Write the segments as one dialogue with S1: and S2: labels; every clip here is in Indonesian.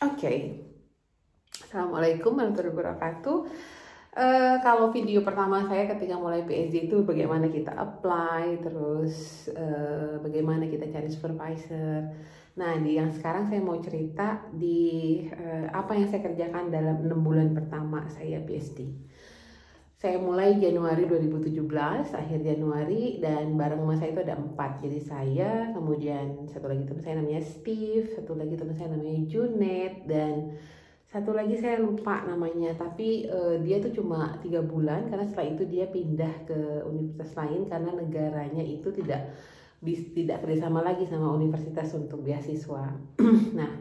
S1: Oke, Assalamualaikum warahmatullahi wabarakatuh. Kalau video pertama saya ketika mulai PhD itu bagaimana kita apply, terus bagaimana kita cari supervisor. Nah, di yang sekarang saya mau cerita di apa yang saya kerjakan dalam 6 bulan pertama saya PhD. Saya mulai Januari 2017, akhir Januari, dan bareng sama saya itu ada 4. Jadi saya, kemudian satu lagi teman saya namanya Steve, satu lagi teman saya namanya Junet, dan satu lagi saya lupa namanya. Tapi dia tuh cuma 3 bulan, karena setelah itu dia pindah ke universitas lain karena negaranya itu tidak kerjasama lagi sama universitas untuk beasiswa. Nah,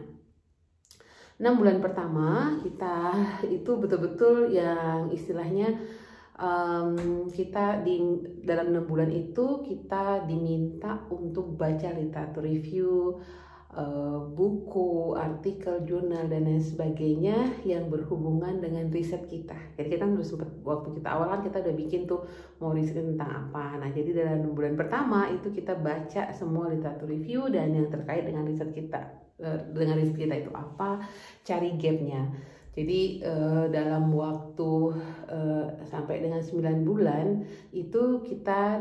S1: 6 bulan pertama kita itu betul-betul yang istilahnya kita dalam 6 bulan itu kita diminta untuk baca literatur review, buku, artikel, jurnal, dan lain sebagainya yang berhubungan dengan riset kita. Jadi kita harus waktu kita awal kan kita udah bikin tuh mau riset tentang apa. Nah, jadi dalam 6 bulan pertama itu kita baca semua literatur review dan yang terkait dengan riset kita. Dengan riset kita itu apa, cari gapnya. Jadi dalam waktu sampai dengan 9 bulan itu kita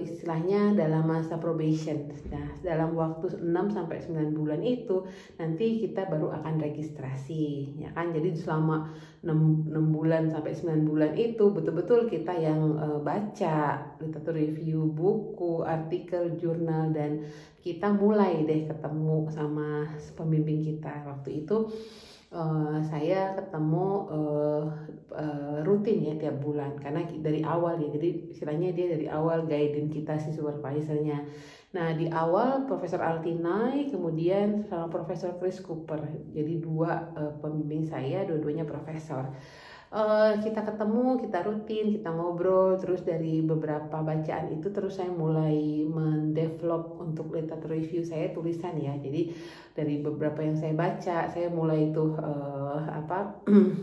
S1: istilahnya dalam masa probation. Nah, dalam waktu 6 sampai 9 bulan itu nanti kita baru akan registrasi, ya kan? Jadi selama 6 bulan sampai 9 bulan itu betul-betul kita yang baca literatur review, buku, artikel, jurnal, dan kita mulai deh ketemu sama pembimbing kita. Waktu itu saya ketemu rutin ya tiap bulan karena dari awal ya, jadi istilahnya dia dari awal guiding kita si supervisornya. Nah, di awal Profesor Altinai, kemudian sama Profesor Chris Cooper, jadi dua pembimbing saya, dua-duanya profesor. Kita ketemu, kita rutin, kita ngobrol, terus dari beberapa bacaan itu terus saya mulai mendevelop untuk literatur review saya tulisan ya. Jadi dari beberapa yang saya baca, saya mulai itu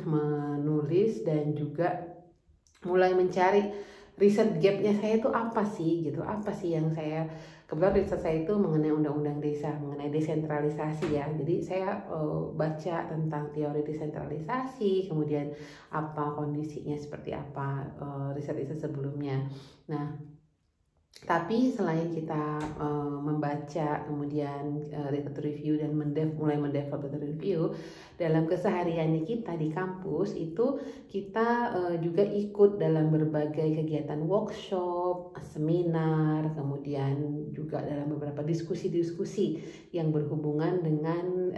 S1: menulis dan juga mulai mencari riset gapnya saya itu apa sih gitu, apa sih yang saya kebetulan riset saya itu mengenai undang-undang desa, mengenai desentralisasi ya. Jadi saya baca tentang teori desentralisasi, kemudian apa kondisinya seperti apa riset-riset sebelumnya. Nah, tapi selain kita membaca, kemudian literatur review dan mulai mendevelop literatur review, dalam kesehariannya kita di kampus itu kita juga ikut dalam berbagai kegiatan workshop, seminar, kemudian juga dalam beberapa diskusi-diskusi yang berhubungan dengan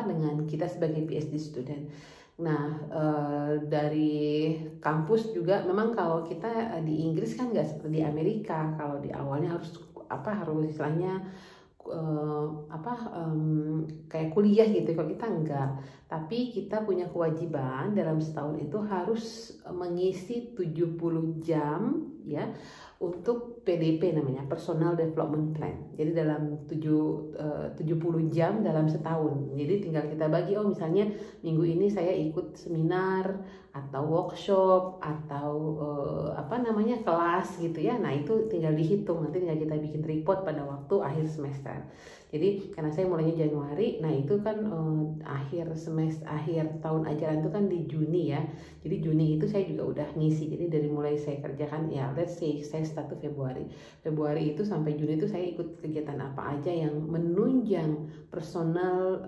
S1: dengan kita sebagai PhD student. Nah, dari kampus juga memang kalau kita di Inggris kan nggak seperti di Amerika. Kalau di awalnya harus istilahnya kayak kuliah gitu. Kalau kita enggak, tapi kita punya kewajiban dalam setahun itu harus mengisi 70 jam ya untuk PDP, namanya Personal Development Plan. Jadi dalam 70 jam dalam setahun. Jadi tinggal kita bagi, misalnya minggu ini saya ikut seminar atau workshop atau kelas gitu ya. Nah, itu tinggal dihitung, nanti tinggal kita bikin report pada waktu akhir semester. Jadi karena saya mulainya Januari, nah itu kan akhir tahun ajaran itu kan di Juni ya. Jadi Juni itu saya juga udah ngisi. Jadi dari mulai saya kerjakan ya, let's say saya start Februari itu sampai Juni itu saya ikut kegiatan apa aja yang menunjang personal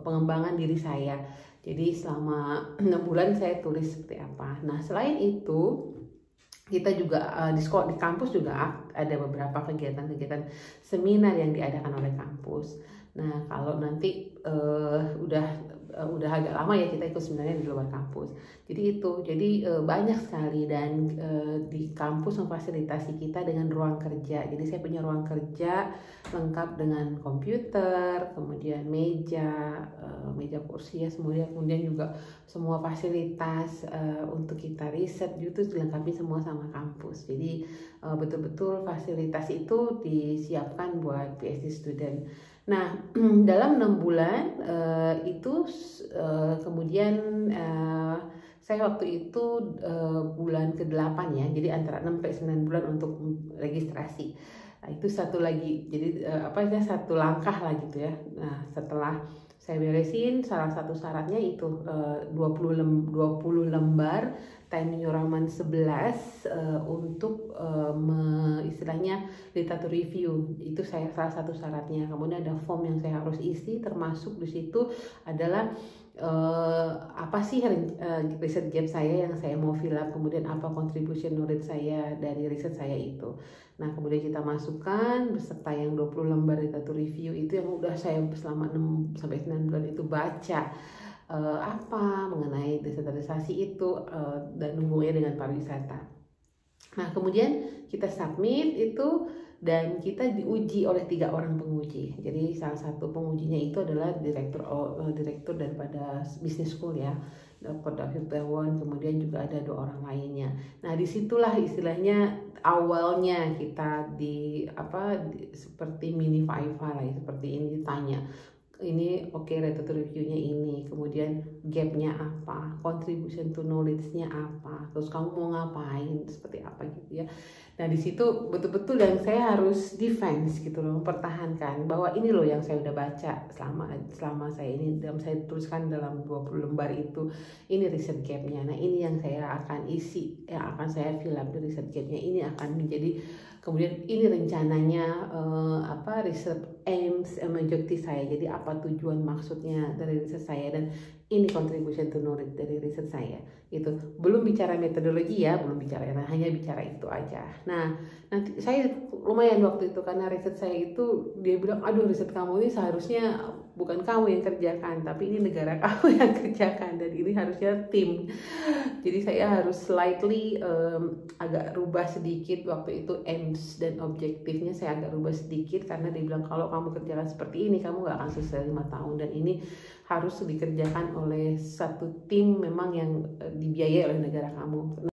S1: pengembangan diri saya. Jadi selama 6 bulan saya tulis seperti apa. Nah, selain itu kita juga di kampus juga ada beberapa kegiatan-kegiatan seminar yang diadakan oleh kampus. Nah, kalau nanti udah agak lama ya kita ikut seminarnya di luar kampus. Jadi banyak sekali, dan di kampus memfasilitasi kita dengan ruang kerja. Jadi saya punya ruang kerja lengkap dengan komputer, kemudian meja kursi ya, kemudian juga semua fasilitas untuk kita riset itu dilengkapi semua sama kampus. Jadi betul-betul fasilitas itu disiapkan buat PhD student. Nah, dalam 6 bulan itu kemudian saya waktu itu bulan ke-8 ya, jadi antara 6 sampai 9 bulan untuk registrasi. Nah, itu satu lagi, jadi satu langkah lah gitu ya. Nah, setelah saya beresin, salah satu syaratnya itu 20 lembar Time New Roman 11 untuk istilahnya literatur review. Itu saya salah satu syaratnya. Kemudian ada form yang saya harus isi, termasuk di situ adalah apa sih riset gap saya yang saya mau fill up, kemudian apa contribution knowledge saya dari riset saya itu. Nah, kemudian kita masukkan beserta yang 20 lembar literatur review itu yang udah saya selama 6 sampai 9 bulan itu baca apa mengenai desentralisasi itu dan hubungannya dengan pariwisata. Nah, kemudian kita submit itu dan kita diuji oleh 3 orang penguji. Jadi salah satu pengujinya itu adalah direktur daripada business school ya, Dr. David Tewon, kemudian juga ada 2 orang lainnya. Nah, disitulah istilahnya awalnya kita seperti mini Viva lah, seperti ini ditanya. Ini oke, literatur reviewnya ini, kemudian gapnya apa, contribution to knowledge-nya apa, terus kamu mau ngapain, seperti apa gitu ya. Nah, di situ betul-betul yang saya harus defense gitu loh, mempertahankan bahwa ini loh yang saya udah baca selama saya ini, saya tuliskan dalam 20 lembar itu, ini riset gapnya. Nah, ini yang saya akan isi, yang akan saya fill up di riset gapnya, ini akan menjadi, kemudian ini rencananya riset aims objective saya, jadi apa tujuan maksudnya dari riset saya, dan ini contribution to knowledge dari riset saya. Itu belum bicara metodologi ya, belum bicara, hanya bicara itu aja. Nah, nanti saya lumayan waktu itu karena riset saya itu dia bilang, aduh riset kamu ini seharusnya bukan kamu yang kerjakan, tapi ini negara kamu yang kerjakan, dan ini harusnya tim. Jadi saya harus slightly agak rubah sedikit waktu itu aims dan objektifnya, saya agak rubah sedikit karena dia bilang kalau kamu kerjakan seperti ini kamu gak akan selesai 5 tahun, dan ini harus dikerjakan oleh satu tim memang yang dibiayai oleh negara kamu.